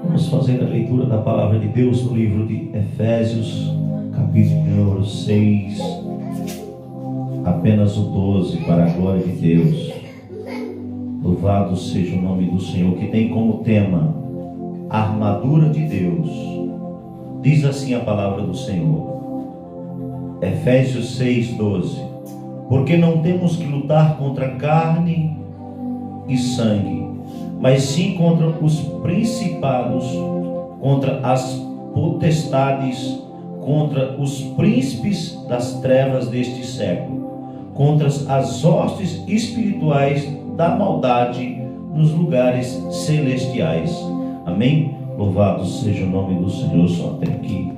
Vamos fazer a leitura da palavra de Deus no livro de Efésios, capítulo número 6, apenas o 12, para a glória de Deus. Louvado seja o nome do Senhor, que tem como tema a armadura de Deus. Diz assim a palavra do Senhor, Efésios 6, 12: porque não temos que lutar contra carne e sangue, mas sim contra os principados, contra as potestades, contra os príncipes das trevas deste século, contra as hostes espirituais da maldade nos lugares celestiais. Amém? Louvado seja o nome do Senhor. Só até aqui.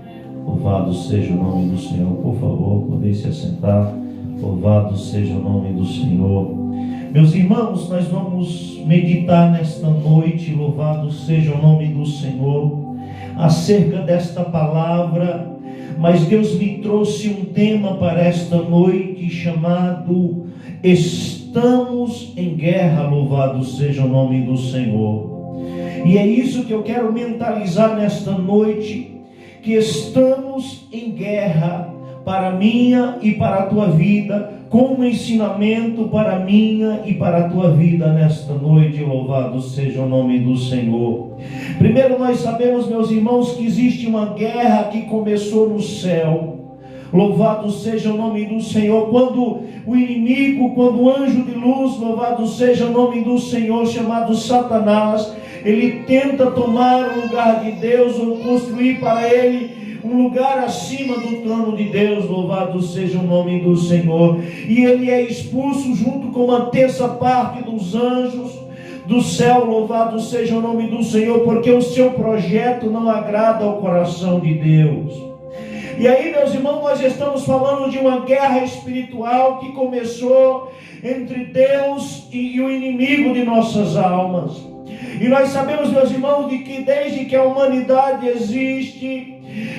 Louvado seja o nome do Senhor. Por favor, podem se assentar. Louvado seja o nome do Senhor. Meus irmãos, nós vamos meditar nesta noite, louvado seja o nome do Senhor, acerca desta palavra. Mas Deus me trouxe um tema para esta noite chamado Estamos em Guerra, louvado seja o nome do Senhor. E é isso que eu quero mentalizar nesta noite, que estamos em guerra para a minha e para a tua vida, com um ensinamento para a minha e para a tua vida nesta noite, louvado seja o nome do Senhor. Primeiro, nós sabemos, meus irmãos, que existe uma guerra que começou no céu. Louvado seja o nome do Senhor. Quando o inimigo, quando o anjo de luz, louvado seja o nome do Senhor, chamado Satanás, ele tenta tomar o lugar de Deus ou construir para ele um lugar acima do trono de Deus, louvado seja o nome do Senhor. E ele é expulso junto com uma terça parte dos anjos do céu, louvado seja o nome do Senhor, porque o seu projeto não agrada ao coração de Deus. E aí, meus irmãos, nós estamos falando de uma guerra espiritual que começou entre Deus e o inimigo de nossas almas. E nós sabemos, meus irmãos, de que desde que a humanidade existe,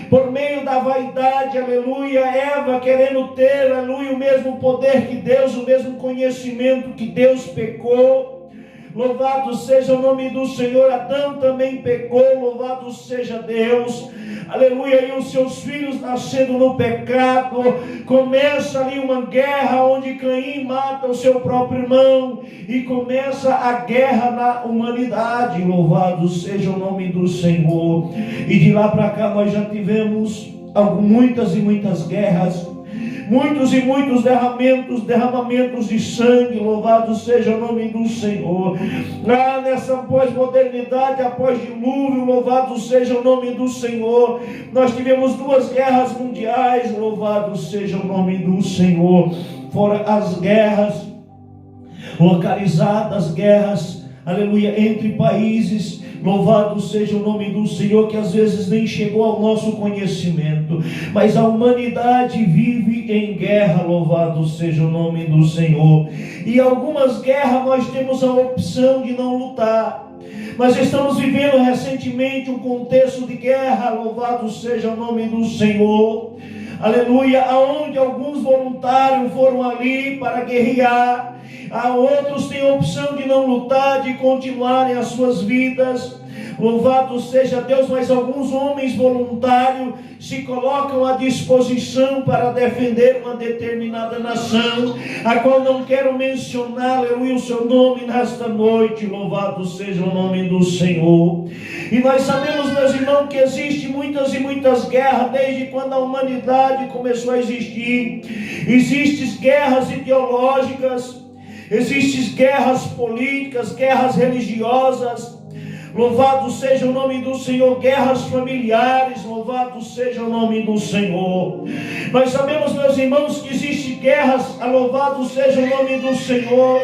por meio da vaidade, aleluia, Eva querendo ter, aleluia, o mesmo poder que Deus, o mesmo conhecimento que Deus, pecou. Louvado seja o nome do Senhor. Adão também pecou, louvado seja Deus, aleluia. E os seus filhos nascendo no pecado, começa ali uma guerra onde Caim mata o seu próprio irmão, e começa a guerra na humanidade, louvado seja o nome do Senhor. E de lá para cá nós já tivemos muitas e muitas guerras, muitos e muitos derramamentos de sangue, louvado seja o nome do Senhor. Nessa pós-modernidade, após dilúvio, louvado seja o nome do Senhor, nós tivemos 2 guerras mundiais, louvado seja o nome do Senhor. Fora as guerras localizadas, guerras, aleluia, entre países, louvado seja o nome do Senhor, que às vezes nem chegou ao nosso conhecimento, mas a humanidade vive em guerra, louvado seja o nome do Senhor. E algumas guerras nós temos a opção de não lutar, mas estamos vivendo recentemente um contexto de guerra, louvado seja o nome do Senhor, aleluia, aonde alguns voluntários foram ali para guerrear, outros têm a opção de não lutar, de continuarem as suas vidas, louvado seja Deus. Mas alguns homens voluntários se colocam à disposição para defender uma determinada nação, a qual não quero mencionar, aleluia, o seu nome nesta noite, louvado seja o nome do Senhor. E nós sabemos, meus irmãos, que existem muitas e muitas guerras desde quando a humanidade começou a existir. Existem guerras ideológicas, existem guerras políticas, guerras religiosas, louvado seja o nome do Senhor, guerras familiares, louvado seja o nome do Senhor. Nós sabemos, meus irmãos, que existem guerras, louvado seja o nome do Senhor,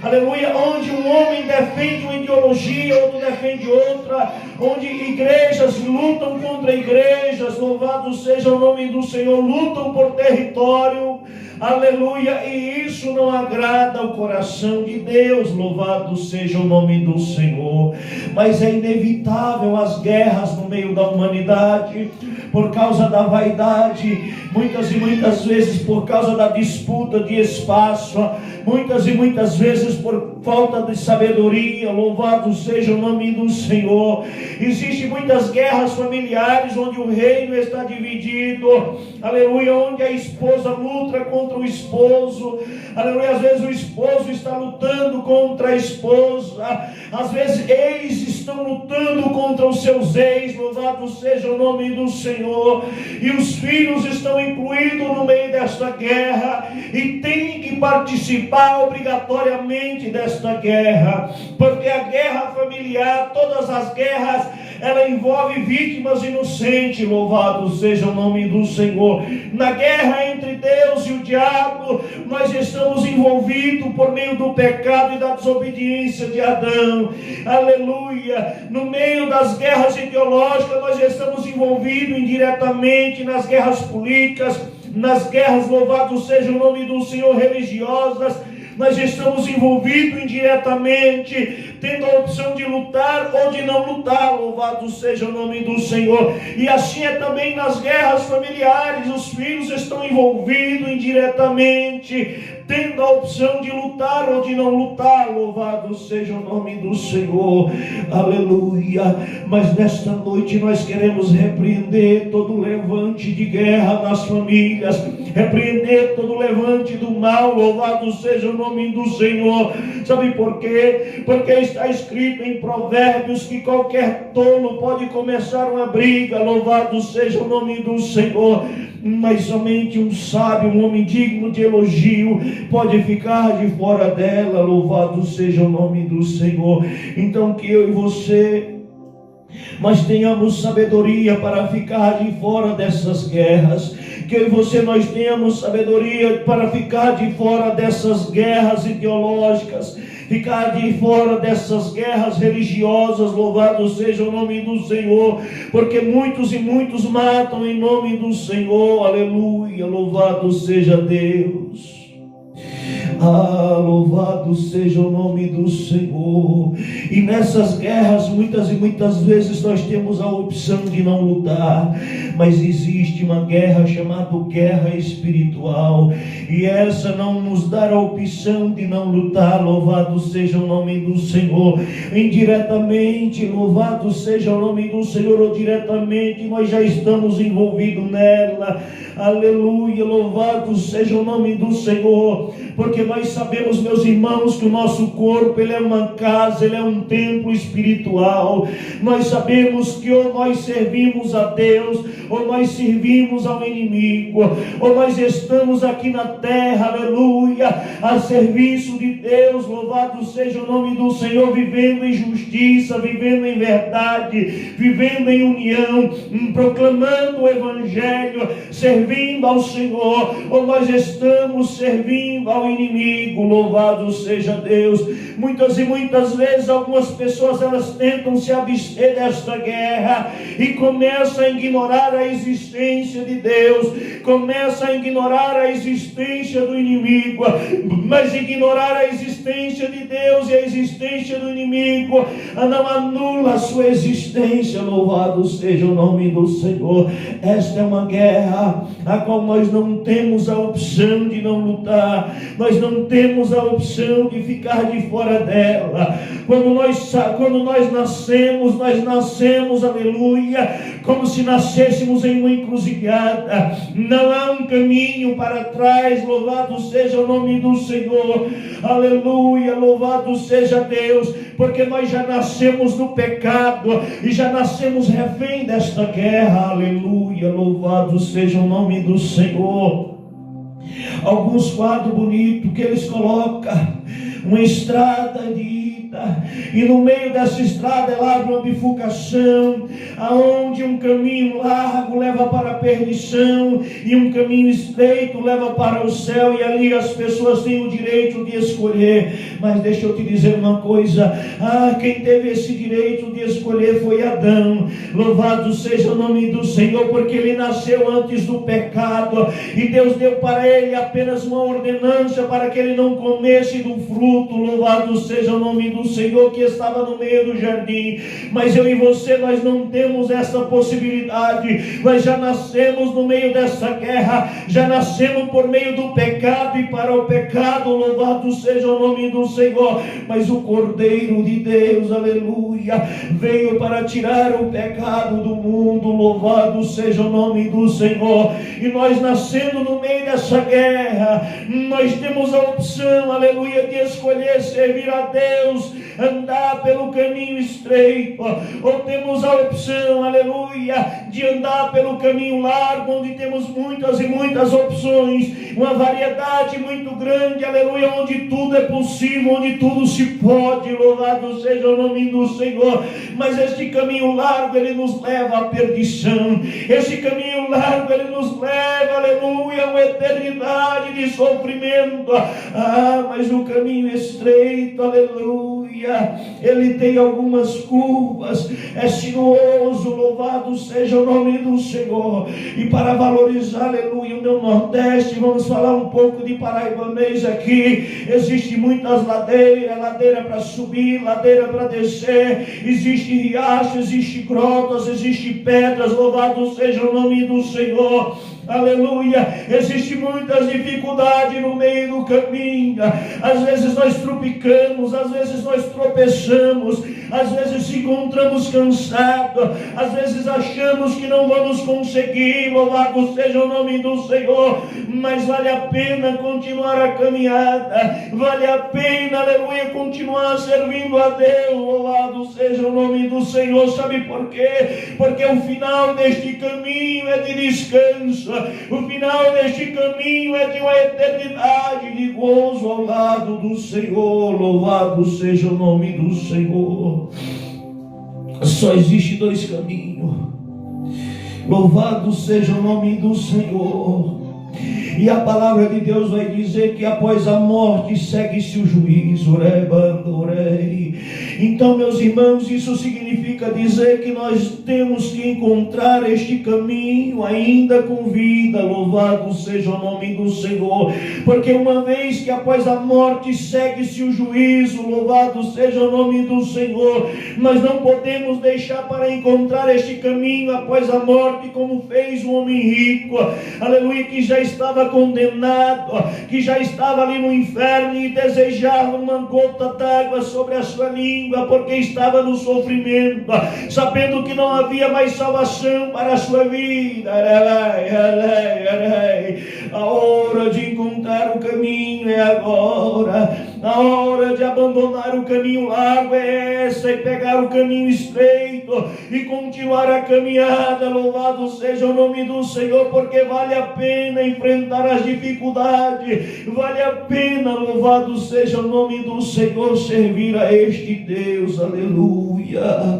aleluia, onde um homem defende uma ideologia, outro defende outra, onde igrejas lutam contra igrejas, louvado seja o nome do Senhor, lutam por território, aleluia, e isso não agrada ao coração de Deus. Louvado seja o nome do Senhor. Mas é inevitável as guerras no meio da humanidade, por causa da vaidade, muitas e muitas vezes por causa da disputa de espaço, muitas e muitas vezes por falta de sabedoria. Louvado seja o nome do Senhor. Existem muitas guerras familiares onde o reino está dividido, aleluia, onde a esposa luta contra o esposo, aleluia, às vezes o esposo está lutando contra a esposa, às vezes ex estão lutando contra os seus ex. Louvado seja o nome do Senhor. E os filhos estão incluídos no meio desta guerra e têm que participar obrigatoriamente desta guerra, porque a guerra familiar, todas as guerras, ela envolve vítimas inocentes. Louvado seja o nome do Senhor. Na guerra entre Deus e o diabo, nós estamos envolvidos por meio do pecado e da desobediência de Adão, aleluia. No meio das guerras ideológicas, nós estamos envolvidos indiretamente nas guerras políticas, nas guerras, louvado seja o nome do Senhor, religiosas. Nós estamos envolvidos indiretamente, tendo a opção de lutar ou de não lutar. Louvado seja o nome do Senhor. E assim é também nas guerras familiares. Os filhos estão envolvidos indiretamente, tendo a opção de lutar ou de não lutar. Louvado seja o nome do Senhor, aleluia. Mas nesta noite nós queremos repreender todo levante de guerra nas famílias, repreender todo levante do mal. Louvado seja o nome do Senhor. Sabe por quê? Porque está escrito em Provérbios que qualquer tolo pode começar uma briga. Louvado seja o nome do Senhor. Mas somente um sábio, um homem digno de elogio, pode ficar de fora dela. Louvado seja o nome do Senhor. Então que eu e você, mas tenhamos sabedoria para ficar de fora dessas guerras. Que eu e você, nós tenhamos sabedoria para ficar de fora dessas guerras ideológicas, ficar de fora dessas guerras religiosas. Louvado seja o nome do Senhor, porque muitos e muitos matam em nome do Senhor, aleluia. Louvado seja Deus. Louvado seja o nome do Senhor. E nessas guerras, muitas e muitas vezes nós temos a opção de não lutar, mas existe uma guerra chamada guerra espiritual, e essa não nos dá a opção de não lutar. Louvado seja o nome do Senhor. Indiretamente, louvado seja o nome do Senhor, ou diretamente, nós já estamos envolvidos nela, aleluia. Louvado seja o nome do Senhor. Porque nós sabemos, meus irmãos, que o nosso corpo, ele é uma casa, ele é um templo espiritual. Nós sabemos que ou nós servimos a Deus, ou nós servimos ao inimigo, ou nós estamos aqui na terra, aleluia, a serviço de Deus. Louvado seja o nome do Senhor, vivendo em justiça, vivendo em verdade, vivendo em união, proclamando o Evangelho, servindo ao Senhor, ou nós estamos servindo ao inimigo. Louvado seja Deus. Muitas e muitas vezes algumas pessoas, elas tentam se abster desta guerra e começam a ignorar a existência de Deus, começam a ignorar a existência do inimigo. Mas ignorar a existência de Deus e a existência do inimigo não anula a sua existência. Louvado seja o nome do Senhor. Esta é uma guerra a qual nós não temos a opção de não lutar, nós não temos a opção de ficar de fora dela. Quando nós nascemos, aleluia, como se nascêssemos em uma encruzilhada. Não há um caminho para trás. Louvado seja o nome do Senhor, aleluia. Louvado seja Deus, porque nós já nascemos no pecado e já nascemos refém desta guerra, aleluia. Louvado seja o nome do Senhor. Alguns quadros bonitos que eles colocam, uma estrada de ida, e no meio dessa estrada ela abre uma bifurcação, aonde um caminho largo leva para a perdição e um caminho estreito leva para o céu, e ali as pessoas têm o direito de escolher. Mas deixa eu te dizer uma coisa, quem teve esse direito de escolher foi Adão. Louvado seja o nome do Senhor, porque ele nasceu antes do pecado, e Deus deu para ele apenas uma ordenança para que ele não comesse do fruto. Louvado seja o nome do Senhor, que estava no meio do jardim. Mas eu e você, nós não temos essa possibilidade. Nós já nascemos no meio dessa guerra, já nascemos por meio do pecado e para o pecado. Louvado seja o nome do Senhor. Mas o Cordeiro de Deus, aleluia, veio para tirar o pecado do mundo. Louvado seja o nome do Senhor. E nós, nascendo no meio dessa guerra, nós temos a opção, aleluia, de escolher servir a Deus, andar pelo caminho estreito, ou temos a opção, aleluia, de andar pelo caminho largo, onde temos muitas e muitas opções, uma variedade muito grande, aleluia, onde tudo é possível, onde tudo se pode. Louvado seja o nome do Senhor. Mas este caminho largo, ele nos leva à perdição. Este caminho largo, ele nos leva, aleluia, a uma eternidade de sofrimento. Mas o caminho estreito, aleluia, ele tem algumas curvas, é sinuoso. Louvado seja o nome do Senhor. E para valorizar, aleluia, o meu Nordeste, vamos falar um pouco de paraibanês aqui. Existe muitas ladeiras, ladeira para subir, ladeira para descer, existe riacho, existe grotas, existe pedras. Louvado seja o nome do Senhor. Aleluia, existe muitas dificuldades no meio do caminho. Às vezes nós tropicamos, às vezes nós tropeçamos, às vezes se encontramos cansados, às vezes achamos que não vamos conseguir. Louvado seja o nome do Senhor. Mas vale a pena continuar a caminhada, vale a pena, aleluia, continuar servindo a Deus. Louvado seja o nome do Senhor. Sabe por quê? Porque o final deste caminho é de descanso. O final deste caminho é de uma eternidade de gozo ao lado do Senhor. Louvado seja o nome do Senhor. Só existe dois caminhos. Louvado seja o nome do Senhor. E a palavra de Deus vai dizer que após a morte segue-se o juízo. Então, meus irmãos, isso significa dizer que nós temos que encontrar este caminho ainda com vida. Louvado seja o nome do Senhor. Porque uma vez que após a morte segue-se o juízo, louvado seja o nome do Senhor, nós não podemos deixar para encontrar este caminho após a morte, como fez o homem rico, aleluia, que já estava condenado, que já estava ali no inferno e desejava uma gota d'água sobre a sua língua, porque estava no sofrimento, sabendo que não havia mais salvação para a sua vida. A hora de encontrar o caminho é agora. A hora de abandonar o caminho largo é essa, e pegar o caminho estreito e continuar a caminhada. Louvado seja o nome do Senhor, porque vale a pena enfrentar as dificuldades, vale a pena, louvado seja o nome do Senhor, servir a este Deus. Aleluia.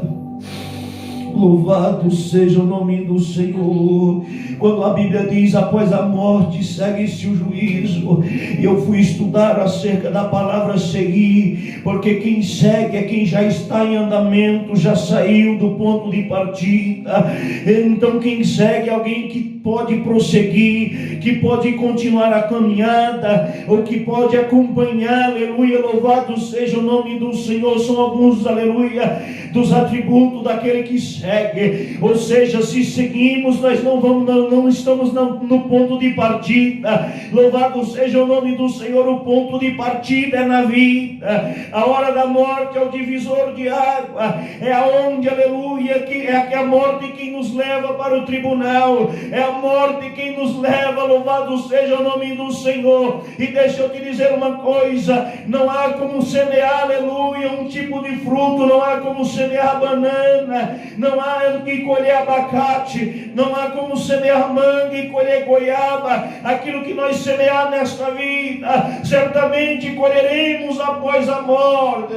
Louvado seja o nome do Senhor. Quando a Bíblia diz após a morte segue-se o juízo, eu fui estudar acerca da palavra seguir, porque quem segue é quem já está em andamento, já saiu do ponto de partida. Então quem segue é alguém que pode prosseguir, que pode continuar a caminhada, ou que pode acompanhar. Aleluia, louvado seja o nome do Senhor. São alguns, aleluia, dos atributos daquele que segue. Ou seja, se seguimos, nós não estamos no ponto de partida. Louvado seja o nome do Senhor. O ponto de partida é na vida. A hora da morte é o divisor de água, é aonde, aleluia, que é a morte quem nos leva para o tribunal, é a morte quem nos leva. Louvado seja o nome do Senhor. E deixa eu te dizer uma coisa: não há como semear, aleluia, um tipo de fruto, não há como semear banana, não há que colher abacate, não há como semear manga e colher goiaba. Aquilo que nós semear nesta vida, certamente colheremos após a morte.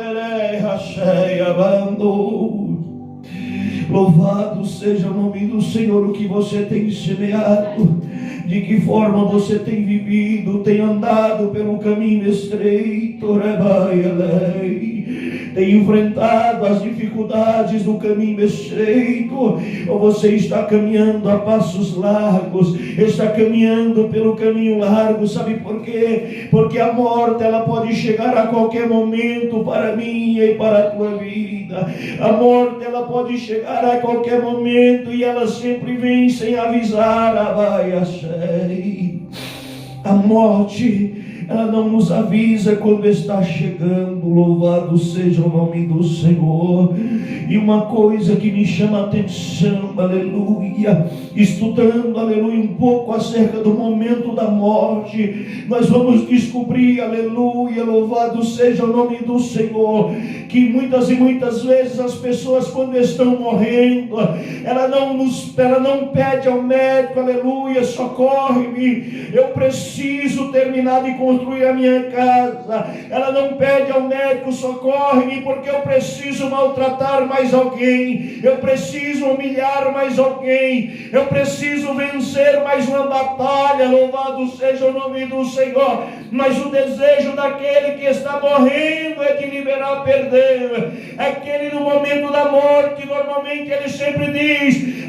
Louvado seja o nome do Senhor. O que você tem semeado, de que forma você tem vivido, tem andado pelo caminho estreito. tem enfrentado as dificuldades do caminho estreito, ou você está caminhando a passos largos, está caminhando pelo caminho largo. Sabe por quê? Porque a morte, ela pode chegar a qualquer momento para mim e para a tua vida. A morte, ela pode chegar a qualquer momento, e ela sempre vem sem avisar. A morte, ela não nos avisa quando está chegando. Louvado seja o nome do Senhor. E uma coisa que me chama a atenção, aleluia, estudando, aleluia, um pouco acerca do momento da morte, nós vamos descobrir, aleluia, louvado seja o nome do Senhor, que muitas e muitas vezes as pessoas, quando estão morrendo, ela não pede ao médico, aleluia, socorre-me, eu preciso terminar de construir a minha casa. Ela não pede ao médico, socorre-me, porque eu preciso maltratar mais alguém, eu preciso humilhar mais alguém, eu preciso vencer mais uma batalha. Louvado seja o nome do Senhor. Mas o desejo daquele que está morrendo é de liberar perdão. Aquele no momento da morte, normalmente ele sempre diz: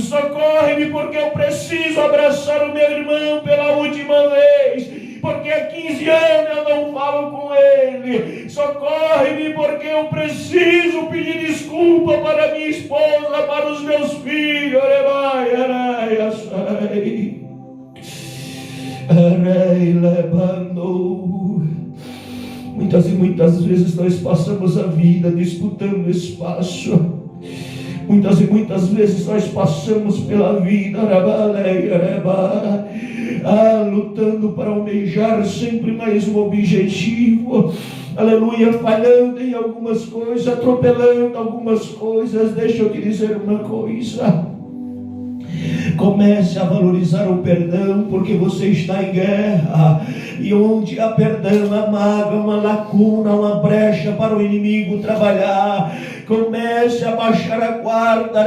socorre-me, porque eu preciso abraçar o meu irmão pela última vez, porque há 15 anos eu não falo com ele. Socorre-me, porque eu preciso pedir desculpa para minha esposa, para os meus filhos. Muitas e muitas vezes nós passamos a vida disputando espaço. Muitas e muitas vezes nós passamos pela vida lutando para almejar sempre mais um objetivo, aleluia, falhando em algumas coisas, atropelando algumas coisas. Deixa eu te dizer uma coisa: comece a valorizar o perdão, porque você está em guerra, e onde há perdão, há mágoa, uma lacuna, uma brecha para o inimigo trabalhar. Comece a baixar a guarda,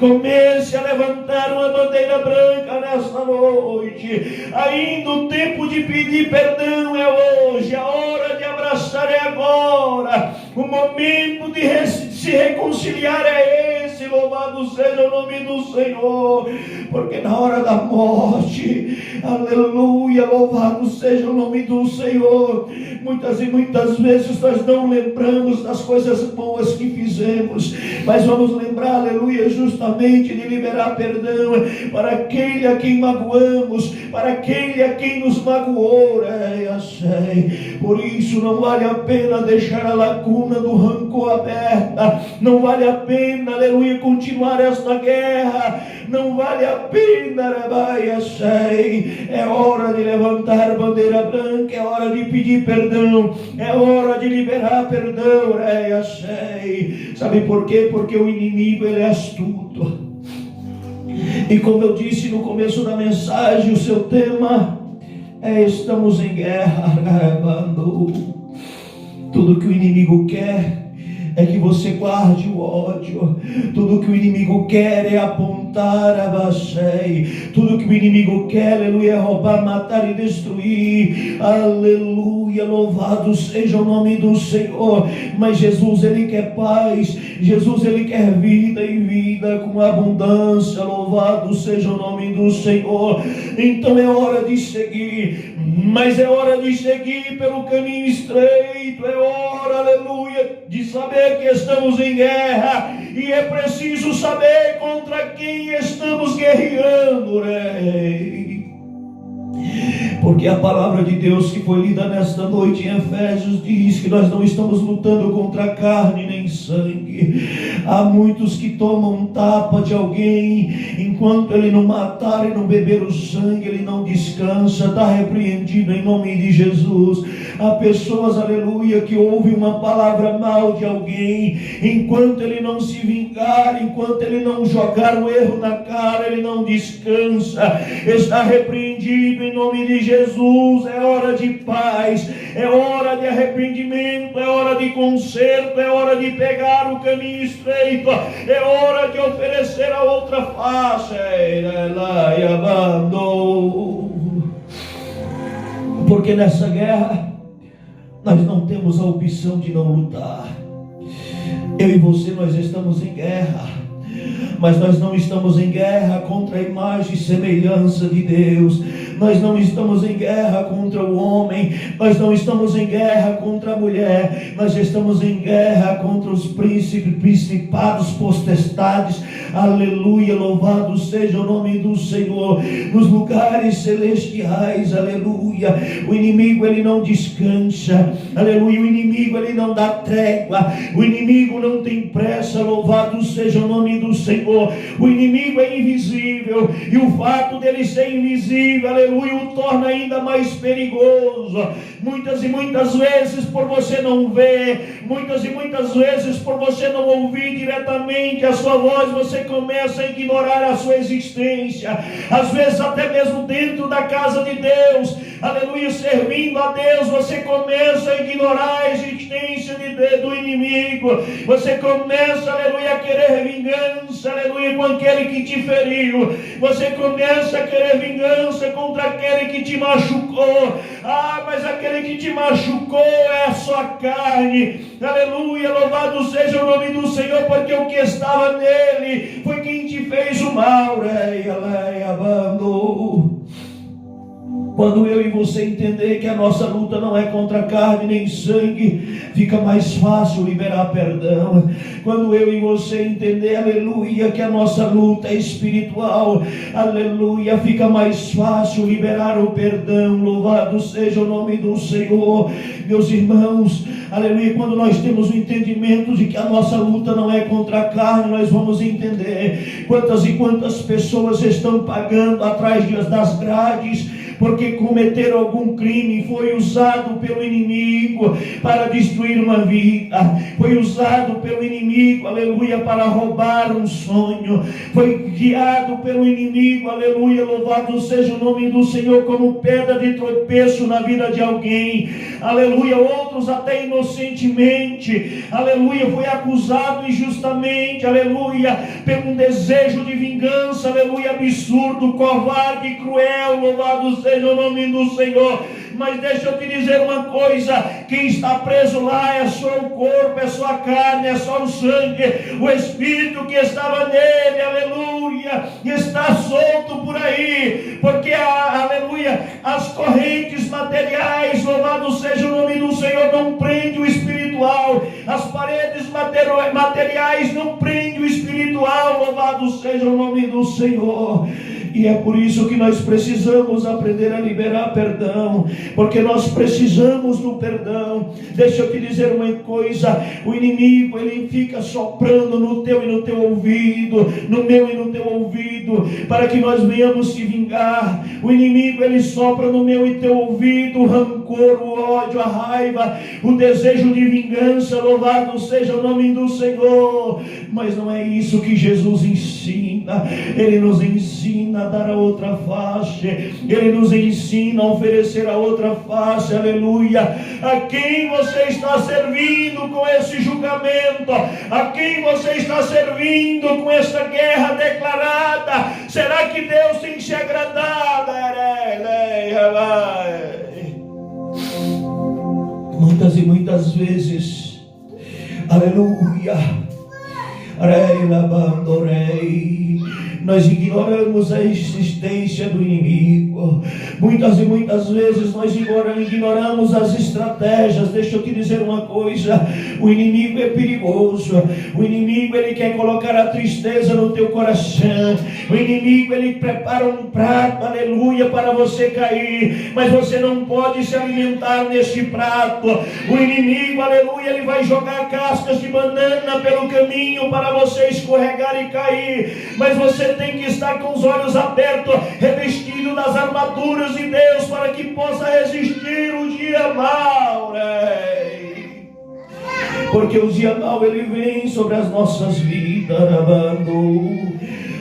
comece a levantar uma bandeira branca nesta noite. Ainda o tempo de pedir perdão é hoje, a hora de abraçar é agora, o momento de se reconciliar é esse. Louvado seja o nome do Senhor, porque na hora da morte, aleluia, louvado seja o nome do Senhor, muitas e muitas vezes nós não lembramos das coisas boas que fizemos, mas vamos lembrar, aleluia, justamente de liberar perdão para aquele a quem magoamos, para aquele a quem nos magoou. Por isso não vale a pena deixar a lacuna do rancor aberta, não vale a pena, aleluia, continuar esta guerra, não vale a pena. É hora de levantar bandeira branca, é hora de pedir perdão, é hora de liberar perdão. Sabe por quê? Porque o inimigo, ele é astuto, e como eu disse no começo da mensagem, o seu tema é: estamos em guerra. Tudo que o inimigo quer é que você guarde o ódio. Tudo que o inimigo quer é apontar a Baixei. Tudo que o inimigo quer, aleluia, é roubar, matar e destruir. Aleluia, louvado seja o nome do Senhor. Mas Jesus, ele quer paz. Jesus, ele quer vida e vida com abundância. Louvado seja o nome do Senhor. Então é hora de seguir, mas é hora de seguir pelo caminho estreito. É hora, aleluia, de saber que estamos em guerra, e é preciso saber contra quem estamos guerreando, porque a palavra de Deus que foi lida nesta noite em Efésios diz que nós não estamos lutando contra carne nem sangue. Há muitos que tomam tapa de alguém, enquanto ele não matar e não beber o sangue, ele não descansa. Está repreendido em nome de Jesus. Há pessoas, aleluia, que ouvem uma palavra mal de alguém, enquanto ele não se vingar, enquanto ele não jogar o erro na cara, ele não descansa. Está repreendido em nome de Jesus. É hora de paz, é hora de arrependimento, é hora de conserto, é hora de pegar o caminho estreito, é hora de oferecer a outra face. Porque nessa guerra nós não temos a opção de não lutar. Eu e você, nós estamos em guerra, mas nós não estamos em guerra contra a imagem e semelhança de Deus. Nós não estamos em guerra contra o homem, nós não estamos em guerra contra a mulher, nós estamos em guerra contra os príncipes, principados, potestades. Aleluia, louvado seja o nome do Senhor, nos lugares celestiais. Aleluia, o inimigo ele não descansa, aleluia, o inimigo ele não dá trégua, o inimigo não tem pressa. Louvado seja o nome do Senhor. O inimigo é invisível, e o fato dele ser invisível, aleluia, o torna ainda mais perigoso. Muitas e muitas vezes, por você não ver, muitas e muitas vezes, por você não ouvir diretamente a sua voz, você começa a ignorar a sua existência. Às vezes até mesmo dentro da casa de Deus, aleluia, servindo a Deus, você começa a ignorar a existência do inimigo. Você começa, aleluia, a querer vingança, aleluia, com aquele que te feriu. Você começa a querer vingança contra aquele que te machucou. Mas aquele que te machucou é a sua carne. Aleluia, louvado seja o nome do Senhor, porque o que estava nele foi quem te fez o mal. Quando eu e você entender que a nossa luta não é contra carne nem sangue, fica mais fácil liberar perdão. Quando eu e você entender, aleluia, que a nossa luta é espiritual, aleluia, fica mais fácil liberar o perdão. Louvado seja o nome do Senhor. Meus irmãos, aleluia, quando nós temos o entendimento de que a nossa luta não é contra a carne, nós vamos entender quantas e quantas pessoas estão pagando atrás das grades, porque cometeram algum crime, foi usado pelo inimigo para destruir uma vida, foi usado pelo inimigo, aleluia, para roubar um sonho, foi guiado pelo inimigo, aleluia, louvado seja o nome do Senhor, como pedra de tropeço na vida de alguém, aleluia, outros até inocentemente, aleluia, foi acusado injustamente, aleluia, por um desejo de vingança, aleluia, absurdo, covarde e cruel. Louvado seja o nome do Senhor. Mas deixa eu te dizer uma coisa: quem está preso lá é só o corpo, é só a carne, é só o sangue. O Espírito que estava nele, aleluia, está solto por aí, porque aleluia, as correntes materiais, louvado seja o nome do Senhor, não prende o espiritual. As paredes materiais não prendem o espiritual. Louvado seja o nome do Senhor. E é por isso que nós precisamos aprender a liberar perdão, porque nós precisamos do perdão. Deixa eu te dizer uma coisa: o inimigo ele fica soprando no teu e no teu ouvido, no meu e no teu ouvido, para que nós venhamos se vingar. O inimigo ele sopra no meu e teu ouvido o rancor, o ódio, a raiva, o desejo de vingança. Louvado seja o nome do Senhor. Mas não é isso que Jesus ensina. Ele nos ensina a dar a outra face, ele nos ensina a oferecer a outra face. Aleluia. A quem você está servindo com esse julgamento? A quem você está servindo com essa guerra declarada? Será que Deus tem se agradado? Muitas e muitas vezes, aleluia, nós ignoramos a existência do inimigo. Muitas e muitas vezes nós ignoramos as estratégias. Deixa eu te dizer uma coisa: o inimigo é perigoso. O inimigo ele quer colocar a tristeza no teu coração. O inimigo ele prepara um prato, aleluia, para você cair, mas você não pode se alimentar nesse prato. O inimigo, aleluia, ele vai jogar cascas de banana pelo caminho para você escorregar e cair, mas você tem que estar com os olhos abertos, revestido das armaduras de Deus, para que possa resistir o dia mau, porque o dia mau ele vem sobre as nossas vidas.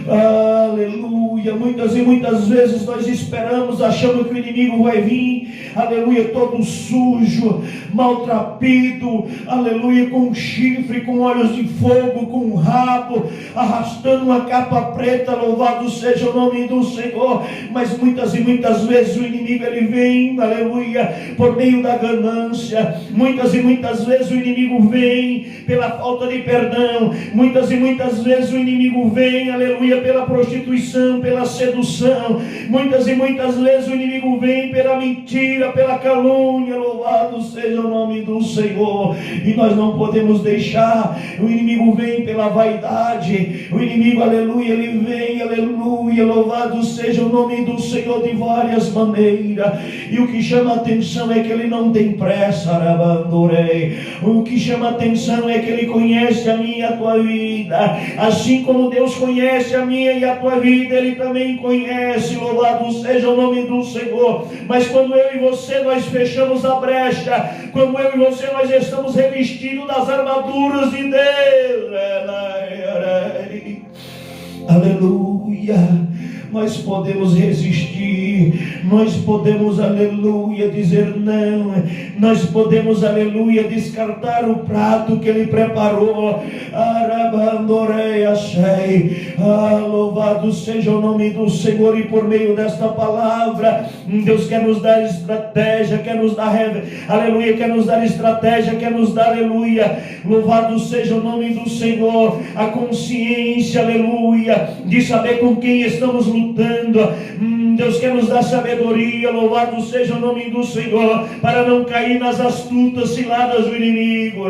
Aleluia. Muitas e muitas vezes nós esperamos, achando que o inimigo vai vir, aleluia, todo sujo, maltrapilho, aleluia, com chifre, com olhos de fogo, com um rabo, arrastando uma capa preta. Louvado seja o nome do Senhor. Mas muitas e muitas vezes o inimigo ele vem, aleluia, por meio da ganância. Muitas e muitas vezes o inimigo vem pela falta de perdão. Muitas e muitas vezes o inimigo vem, aleluia, pela prostituição, pela sedução. Muitas e muitas vezes o inimigo vem pela mentira, pela calúnia. Louvado seja o nome do Senhor. E nós não podemos deixar. O inimigo vem pela vaidade. O inimigo, aleluia, ele vem, aleluia, louvado seja o nome do Senhor, de várias maneiras. E o que chama a atenção é que ele não tem pressa, arabandorei. O que chama a atenção é que ele conhece a minha e a tua vida. Assim como Deus conhece a minha e a tua vida, ele também conhece. Louvado seja o nome do Senhor. Mas quando eu e você nós fechamos a brecha, quando eu e você nós estamos revestidos das armaduras de Deus, aleluia, nós podemos resistir, nós podemos, aleluia, dizer não, nós podemos, aleluia, descartar o prato que Ele preparou. Louvado seja o nome do Senhor. E por meio desta palavra, Deus quer nos dar estratégia, quer nos dar, aleluia, quer nos dar estratégia, quer nos dar, aleluia, louvado seja o nome do Senhor, a consciência, aleluia, de saber com quem estamos lutando. Deus quer nos dar sabedoria, louvado seja o nome do Senhor, para não cair nas astutas ciladas do inimigo.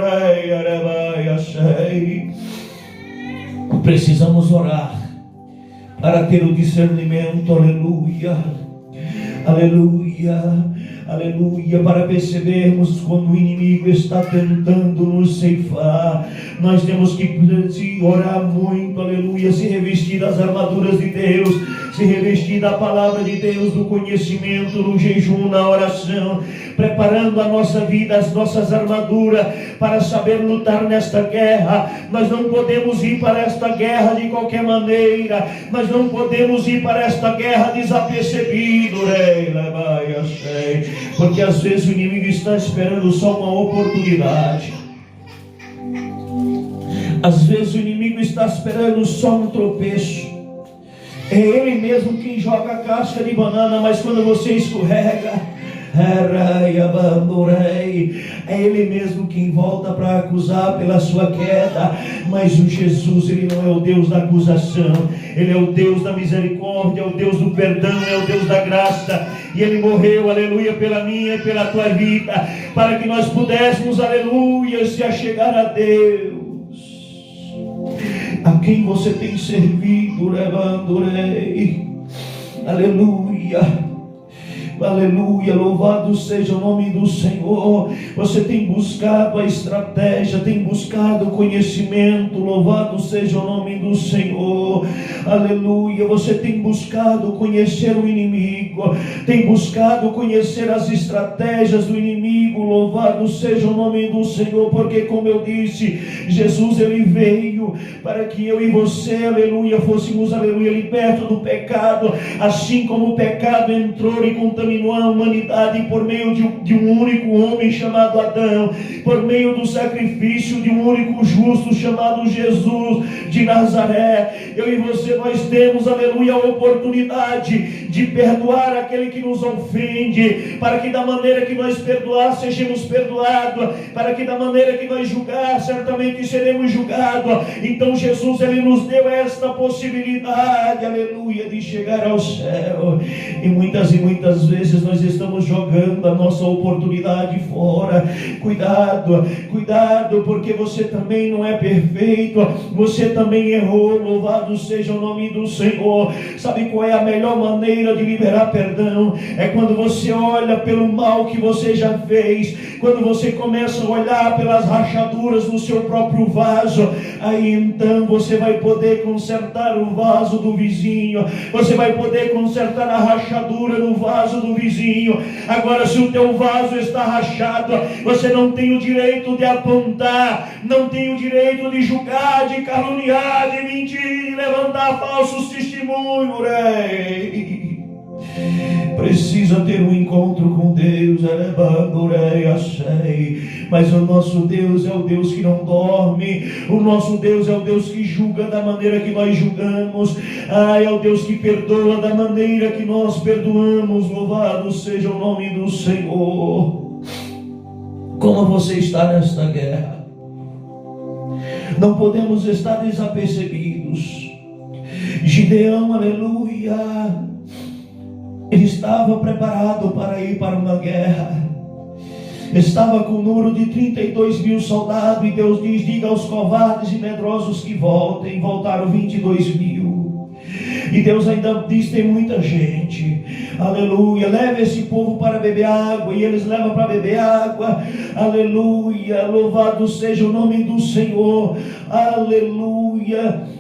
Precisamos orar para ter o discernimento, aleluia, aleluia, aleluia, para percebermos quando o inimigo está tentando nos ceifar. Nós temos que orar muito, aleluia, se revestir das armaduras de Deus, se revestir da palavra de Deus, do conhecimento, no jejum, na oração, preparando a nossa vida, as nossas armaduras, para saber lutar nesta guerra. Nós não podemos ir para esta guerra de qualquer maneira, nós não podemos ir para esta guerra desapercebido, porque às vezes o inimigo está esperando só uma oportunidade. Às vezes o inimigo está esperando só um tropeço. É ele mesmo quem joga a casca de banana, mas quando você escorrega, é ele mesmo quem volta para acusar pela sua queda. Mas o Jesus, ele não é o Deus da acusação, ele é o Deus da misericórdia, é o Deus do perdão, é o Deus da graça. E ele morreu, aleluia, pela minha e pela tua vida, para que nós pudéssemos, aleluia, se achegar a Deus. A quem você tem servido, aleluia, aleluia, louvado seja o nome do Senhor. Você tem buscado a estratégia, tem buscado o conhecimento, louvado seja o nome do Senhor, aleluia. Você tem buscado conhecer o inimigo, tem buscado conhecer as estratégias do inimigo, louvado seja o nome do Senhor. Porque, como eu disse, Jesus, ele veio para que eu e você, aleluia, fôssemos, aleluia, libertos do pecado. Assim como o pecado entrou e contaminou a humanidade por meio de um único homem chamado Adão, por meio do sacrifício de um único justo chamado Jesus de Nazaré, eu e você, nós temos, aleluia, a oportunidade de perdoar aquele que nos ofende, para que da maneira que nós perdoar, sejamos perdoados, para que da maneira que nós julgar, certamente seremos julgados. Então Jesus, ele nos deu esta possibilidade, aleluia, de chegar ao céu. E muitas vezes nós estamos jogando a nossa oportunidade fora. Cuidado, cuidado, porque você também não é perfeito, você também errou, louvado seja o nome do Senhor. Sabe qual é a melhor maneira de liberar perdão? É quando você olha pelo mal que você já fez, quando você começa a olhar pelas rachaduras no seu próprio vaso. Aí então você vai poder consertar o vaso do vizinho, você vai poder consertar a rachadura no vaso do vizinho. Agora, se o teu vaso está rachado, você não tem o direito de apontar, não tem o direito de julgar, de caluniar, de mentir, de levantar dar falsos testemunhos, precisa ter um encontro com Deus, mas o nosso Deus é o Deus que não dorme, o nosso Deus é o Deus que julga da maneira que nós julgamos, é o Deus que perdoa da maneira que nós perdoamos. Louvado seja o nome do Senhor. Como você está nesta guerra? Não podemos estar desapercebidos. Gideão, aleluia, ele estava preparado para ir para uma guerra. Estava com um número de 32.000 soldados, e Deus diz: diga aos covardes e medrosos que voltem. Voltaram 22.000. E Deus ainda diz: tem muita gente, aleluia, leve esse povo para beber água. E eles levam para beber água, aleluia, louvado seja o nome do Senhor, aleluia.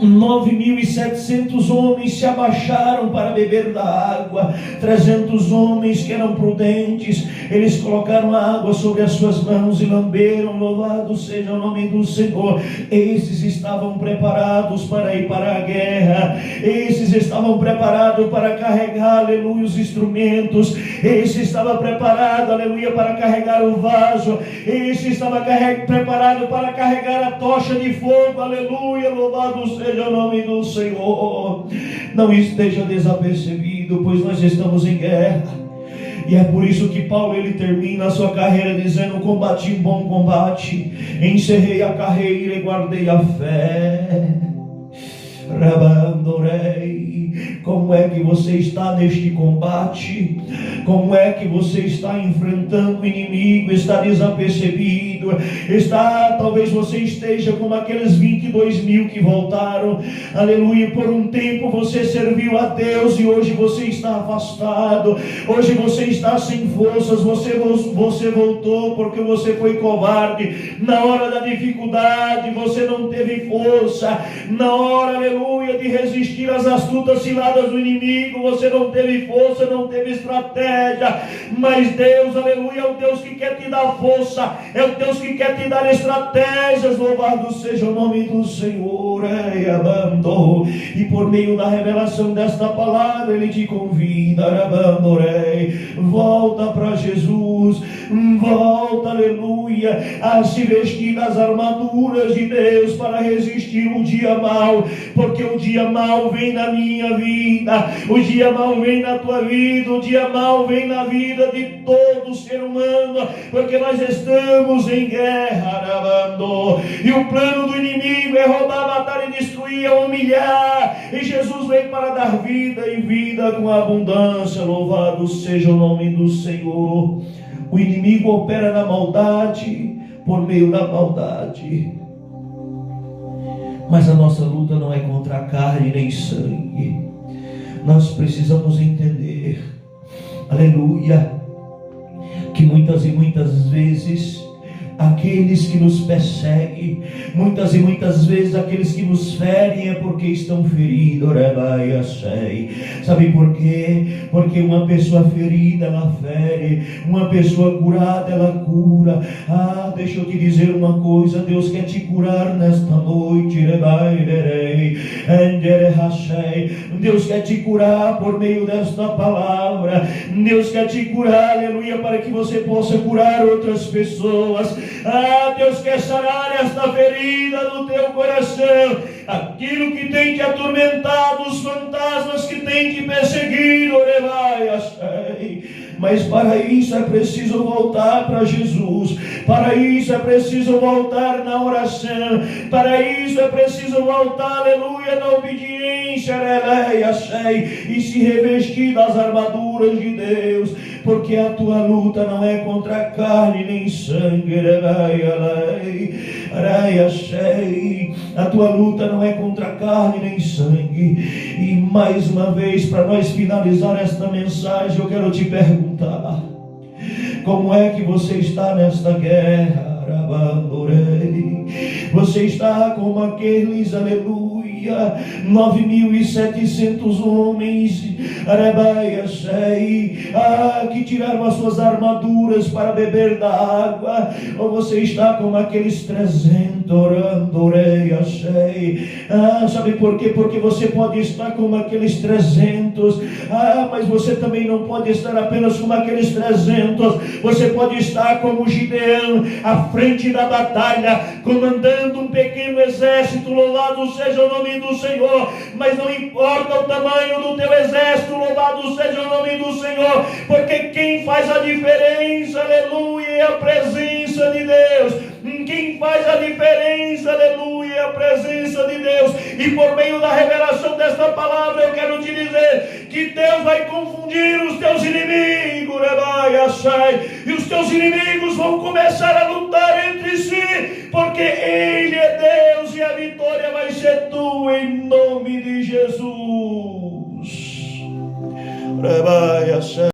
9.700 homens se abaixaram para beber da água. 300 homens que eram prudentes, eles colocaram a água sobre as suas mãos e lamberam. Louvado seja o nome do Senhor. Esses estavam preparados para ir para a guerra. Esses estavam preparados para carregar, aleluia, os instrumentos. Esse estava preparado, aleluia, para carregar o vaso. Esse estava preparado para carregar a tocha de fogo, aleluia, louvado seja o nome do Senhor. Não esteja desapercebido, pois nós estamos em guerra. E é por isso que Paulo, ele termina a sua carreira dizendo: combati um bom combate, encerrei a carreira e guardei a fé. Rabandorei. Como é que você está neste combate? Como é que você está enfrentando o inimigo? Está desapercebido? Talvez você esteja como aqueles 22.000 que voltaram, aleluia. Por um tempo você serviu a Deus e hoje você está afastado. Hoje você está sem forças. Você voltou porque você foi covarde. Na hora da dificuldade você não teve força. Na hora, aleluia, de resistir às astutas ciladas do inimigo, você não teve força, não teve estratégia. Mas Deus, aleluia, é o Deus que quer te dar força, é o Deus que quer te dar estratégias. Louvado seja o nome do Senhor. E por meio da revelação desta palavra, Ele te convida, volta para Jesus, volta, aleluia, a se vestir das armaduras de Deus para resistir o dia mau, porque o dia mau vem na minha vida, o dia mau vem na tua vida, o dia mau vem na vida de todo ser humano, porque nós estamos em guerra, e o plano do inimigo é roubar, matar e destruir, é humilhar, e Jesus veio para dar vida e vida com abundância. Louvado seja o nome do Senhor. O inimigo opera na maldade, por meio da maldade, mas a nossa luta não é contra a carne nem sangue. Nós precisamos entender, aleluia, que muitas e muitas vezes aqueles que nos perseguem, muitas e muitas vezes aqueles que nos ferem é porque estão feridos. Sabe por quê? Porque uma pessoa ferida, ela fere, uma pessoa curada, ela cura. Deixa eu te dizer uma coisa: Deus quer te curar nesta noite. Deus quer te curar por meio desta palavra. Deus quer te curar, aleluia, para que você possa curar outras pessoas. Deus quer sarar esta ferida no teu coração, aquilo que tem te atormentado, os fantasmas que tem te perseguido. Mas para isso é preciso voltar para Jesus, para isso é preciso voltar na oração, para isso é preciso voltar, aleluia, na obediência, e se revestir das armaduras de Deus, porque a tua luta não é contra carne nem sangue, a tua luta não é contra carne nem sangue. E mais uma vez, para nós finalizar esta mensagem, eu quero te perguntar: como é que você está nesta guerra? Você está como aqueles, aleluia, 9.700 homens, que tiraram as suas armaduras para beber da água? Ou você está como aqueles 300, Sabe por quê? Porque você pode estar como aqueles 300, mas você também não pode estar apenas como aqueles 300, você pode estar como Gideão, à frente da batalha, comandando um pequeno exército. Louvado seja o nome do Senhor. Mas não importa o tamanho do teu exército, louvado seja o nome do Senhor, porque quem faz a diferença, aleluia, é a presença de Deus. Quem faz a diferença, aleluia, é a presença de Deus. E por meio da revelação desta palavra, eu quero te dizer que Deus vai confundir os teus inimigos, e os teus inimigos vão começar a lutar entre si, porque Ele é Deus e a vitória vai ser tua, em nome de Jesus.